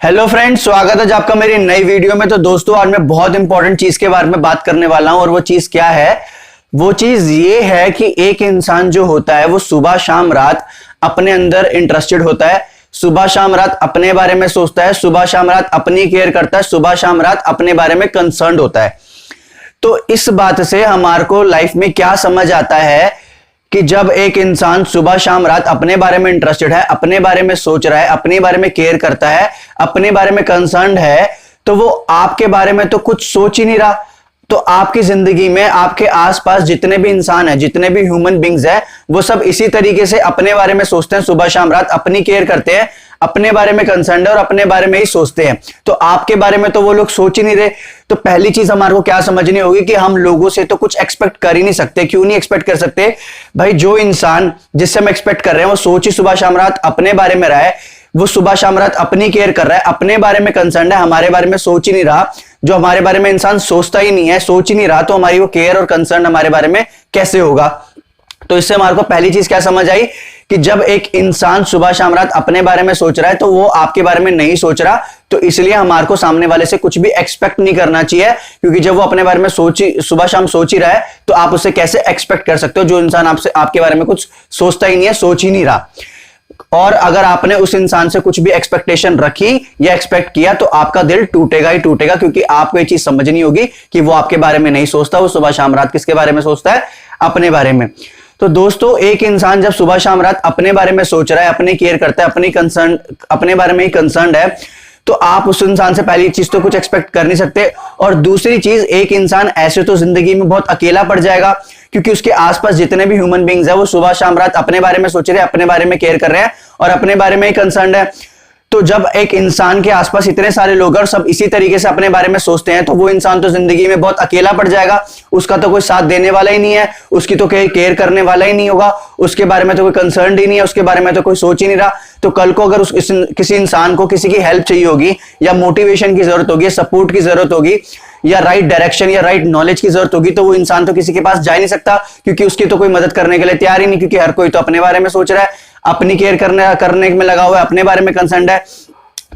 Hello friends, स्वागत है आपका मेरी नई वीडियो में। तो दोस्तों, आज मैं बहुत इंपॉर्टेंट चीज के बारे में बात करने वाला हूं और वो चीज क्या है? वो चीज ये है कि एक इंसान जो होता है वो सुबह शाम रात अपने अंदर इंटरेस्टेड होता है, सुबह शाम रात अपने बारे में सोचता है, सुबह शाम रात अपनी केयर करता है, सुबह शाम रात अपने बारे में कंसर्न्ड होता है। तो इस बात से हमारे को लाइफ में क्या समझ आता है कि जब एक इंसान सुबह शाम रात अपने बारे में इंटरेस्टेड है, अपने बारे में सोच रहा है, अपने बारे में केयर करता है, अपने बारे में कंसर्न्ड है, तो वो आपके बारे में तो कुछ सोच ही नहीं रहा। तो आपकी जिंदगी में आपके आसपास जितने भी इंसान हैं, जितने भी ह्यूमन बींग्स हैं, वो सब इसी तरीके से अपने बारे में सोचते हैं, सुबह शाम रात अपनी केयर करते हैं, अपने बारे में कंसर्न है और अपने बारे में ही सोचते हैं। तो आपके बारे में तो वो लोग सोच ही नहीं रहे। तो पहली चीज हमारे को क्या समझनी होगी कि हम लोगों से तो कुछ एक्सपेक्ट कर ही नहीं सकते। क्यों नहीं एक्सपेक्ट कर सकते भाई? जो इंसान जिससे हम एक्सपेक्ट कर रहे हैं वो सोच ही सुबह शाम रात अपने बारे में रहा है, वो सुबह शाम रात अपनी केयर कर रहा है, अपने बारे में कंसर्न है, हमारे बारे में सोच ही नहीं रहा। जो हमारे बारे में इंसान सोचता ही नहीं है, सोच ही नहीं रहा, तो हमारी वो केयर और कंसर्न हमारे बारे में कैसे होगा? तो इससे हमारे को पहली चीज क्या समझ आई कि जब एक इंसान सुबह शाम रात अपने बारे में सोच रहा है तो वो आपके बारे में नहीं सोच रहा। तो इसलिए हमारे को सामने वाले से कुछ भी एक्सपेक्ट नहीं करना चाहिए, क्योंकि जब वो अपने बारे में सुबह शाम सोच ही रहा है तो आप उससे कैसे एक्सपेक्ट कर सकते हो जो इंसान आपसे आपके बारे में कुछ सोचता ही नहीं है, सोच ही नहीं रहा। और अगर आपने उस इंसान से कुछ भी एक्सपेक्टेशन रखी या एक्सपेक्ट किया तो आपका दिल टूटेगा ही टूटेगा, क्योंकि आपको ये चीज समझनी होगी कि वो आपके बारे में नहीं सोचता, वो सुबह शाम रात किसके बारे में सोचता है? अपने बारे में। तो दोस्तों, एक इंसान जब सुबह शाम रात अपने बारे में सोच रहा है, अपनी केयर करता है, अपने बारे में ही कंसर्न है, तो आप उस इंसान से पहली चीज तो कुछ एक्सपेक्ट कर नहीं सकते। और दूसरी चीज, एक इंसान ऐसे तो जिंदगी में बहुत अकेला पड़ जाएगा, क्योंकि उसके आसपास जितने भी ह्यूमन बींग्स है वो सुबह शाम रात अपने बारे में सोच रहे हैं, अपने बारे में केयर कर रहे हैं और अपने बारे में ही कंसर्न है। तो जब एक इंसान के आसपास इतने सारे लोग और सब इसी तरीके से अपने बारे में सोचते हैं, तो वो इंसान तो जिंदगी में बहुत अकेला पड़ जाएगा। उसका तो कोई साथ देने वाला ही नहीं है, उसकी तो कोई केयर करने वाला ही नहीं होगा, उसके बारे में तो कोई कंसर्न ही नहीं है, उसके बारे में तो कोई सोच ही नहीं रहा। तो कल को अगर किसी इंसान को किसी की हेल्प चाहिए होगी या मोटिवेशन की जरूरत होगी, सपोर्ट की जरूरत होगी या राइट डायरेक्शन या राइट नॉलेज की जरूरत होगी, तो वो इंसान तो किसी के पास जा ही नहीं सकता, क्योंकि उसकी तो कोई मदद करने के लिए तैयार ही नहीं, क्योंकि हर कोई तो अपने बारे में सोच रहा है, अपनी केयर करने में लगा हुआ है, अपने बारे में कंसर्न है।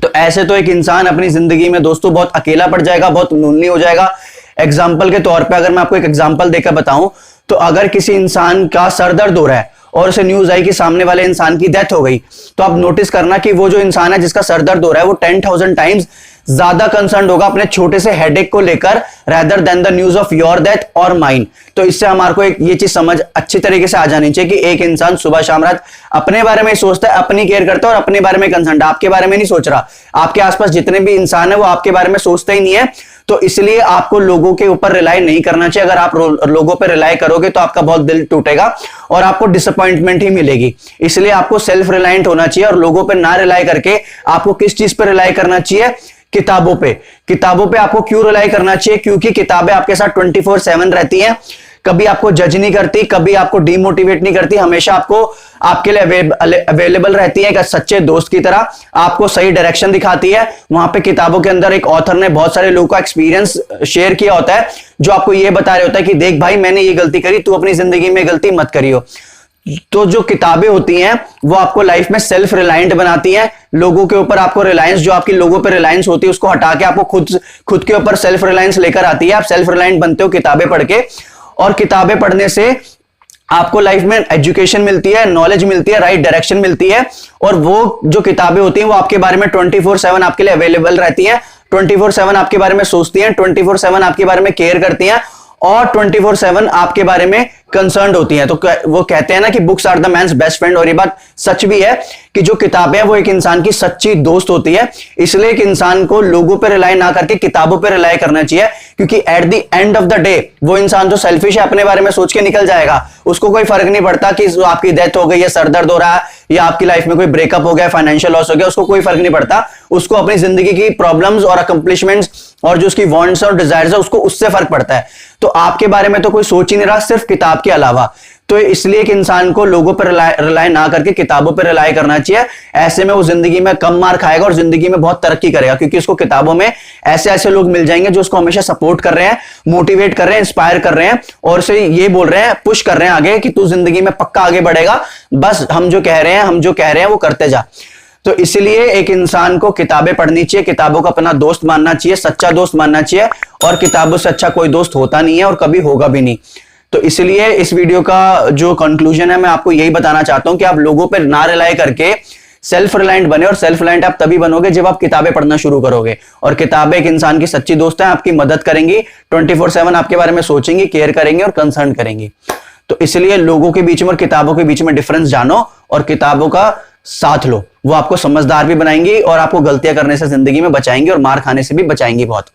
तो ऐसे तो एक इंसान अपनी जिंदगी में दोस्तों बहुत अकेला पड़ जाएगा, बहुत लोनली हो जाएगा। एग्जाम्पल के तौर पे अगर मैं आपको एक एग्जाम्पल देकर बताऊं, तो अगर किसी इंसान का सर दर्द हो रहा है और उसे न्यूज आई कि सामने वाले इंसान की डेथ हो गई, तो आप नोटिस करना कि वो जो इंसान है जिसका सर दर्द हो रहा है वो 10,000 टाइम्स ज्यादा कंसर्न होगा अपने छोटे से हेडेक को लेकर, rather than the news of your death और माइन। तो इससे हमारे को एक ये चीज समझ अच्छी तरीके से आ जानी चाहिए कि एक इंसान सुबह शाम रात अपने बारे में सोचता है, अपनी केयर करता है और अपने बारे में कंसर्न है, आपके बारे में नहीं सोच रहा। आपके आसपास जितने भी इंसान है वो आपके बारे में सोचते ही नहीं है। तो इसलिए आपको लोगों के ऊपर रिलाई नहीं करना चाहिए। अगर आप लोगों पर रिलाई करोगे तो आपका बहुत दिल टूटेगा और आपको डिसअपॉइंटमेंट ही मिलेगी। इसलिए आपको सेल्फ रिलायंट होना चाहिए और लोगों पर ना रिलाई करके आपको किस चीज पर रिलाई करना चाहिए? किताबों पे। किताबों पे आपको क्यों रिलाई करना चाहिए? क्योंकि किताबें आपके साथ 24/7 रहती हैं, कभी आपको जज नहीं करती, कभी आपको डिमोटिवेट नहीं करती, हमेशा आपको आपके लिए अवेलेबल रहती है एक सच्चे दोस्त की तरह, आपको सही डायरेक्शन दिखाती है। वहां पे किताबों के अंदर एक ऑथर ने बहुत सारे लोगों का एक्सपीरियंस शेयर किया होता है, जो आपको ये बता रहे होता है कि देख भाई, मैंने ये गलती करी, तू अपनी जिंदगी में गलती मत करियो। तो जो किताबें होती हैं वो आपको लाइफ में सेल्फ रिलायंट बनाती हैं। लोगों के ऊपर आपको रिलायंस, जो आपकी लोगों पे रिलायंस होती है उसको हटा के आपको खुद के ऊपर सेल्फ रिलायंस लेकर आती है। आप सेल्फ रिलायंट बनते हो किताबें पढ़ के, और किताबें पढ़ने से आपको लाइफ में एजुकेशन मिलती है, नॉलेज मिलती है, राइट डायरेक्शन मिलती है। और वो जो किताबें होती हैं वो आपके बारे में 24/7 आपके लिए अवेलेबल रहती हैं, 24/7 आपके बारे में सोचती हैं, 24/7 आपके बारे में केयर करती हैं और 24/7 आपके बारे में कंसर्न्ड होती हैं। तो वो कहते हैं ना कि books are the man's best friend, और ये बात सच भी है कि जो किताबें हैं वो एक इंसान की सच्ची दोस्त होती है। इसलिए एक इंसान को लोगों पे रिलाई ना करके किताबों पे रिलाई करना चाहिए, क्योंकि at the end of the day वो इंसान जो सेल्फिश है अपने बारे में सोच के निकल जाएगा। उसको कोई फर्क नहीं पड़ता कि आपकी डेथ हो गई है, सर दर्द हो रहा है, या आपकी लाइफ में कोई ब्रेकअप हो गया, फाइनेंशियल लॉस हो गया, उसको कोई फर्क नहीं पड़ता। उसको अपनी जिंदगी की प्रॉब्लम्स और अकम्प्लिशमेंट्स और जो उसकी वांट्स और डिजायर्स है उसको उससे फर्क पड़ता है। तो आपके बारे में तो कोई सोच ही नहीं रहा, सिर्फ किताब के अलावा। तो इसलिए एक इंसान को लोगों पर रिलाई ना करके किताबों पर रिलाई करना चाहिए। ऐसे में वो जिंदगी में कम मार खाएगा और जिंदगी में बहुत तरक्की करेगा, क्योंकि उसको किताबों में ऐसे ऐसे लोग मिल जाएंगे जो उसको हमेशा सपोर्ट कर रहे हैं, मोटिवेट कर रहे हैं, इंस्पायर कर रहे हैं और उसे ये बोल रहे हैं, पुश कर रहे हैं आगे कि तू जिंदगी में पक्का आगे बढ़ेगा, बस हम जो कह रहे हैं वो करते जा। तो इसलिए एक इंसान को किताबें पढ़नी चाहिए, किताबों को अपना दोस्त मानना चाहिए, सच्चा दोस्त मानना चाहिए, और किताबों से अच्छा कोई दोस्त होता नहीं है और कभी होगा भी नहीं। तो इसलिए इस वीडियो का जो कंक्लूजन है, मैं आपको यही बताना चाहता हूं कि आप लोगों पर ना रिलाई करके सेल्फ रिलायंट बने, और सेल्फ रिलायंट आप तभी बनोगे जब आप किताबें पढ़ना शुरू करोगे। और किताबें एक इंसान की सच्ची दोस्त है, आपकी मदद करेंगी, 24/7 आपके बारे में सोचेंगी, केयर करेंगे और कंसर्न करेंगी। तो इसलिए लोगों के बीच में और किताबों के बीच में डिफरेंस जानो और किताबों का साथ लो, वो आपको समझदार भी बनाएंगी और आपको गलतियां करने से जिंदगी में बचाएंगी और मार खाने से भी बचाएंगी बहुत।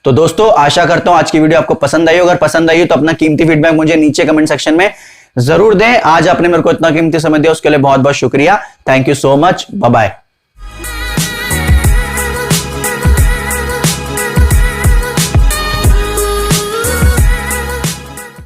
तो दोस्तों, आशा करता हूं आज की वीडियो आपको पसंद आई। अगर पसंद आई हो तो अपना कीमती फीडबैक मुझे नीचे कमेंट सेक्शन में जरूर दें। आज आपने मेरे को इतना कीमती समय दिया, उसके लिए बहुत बहुत शुक्रिया। Thank you so much. Bye bye.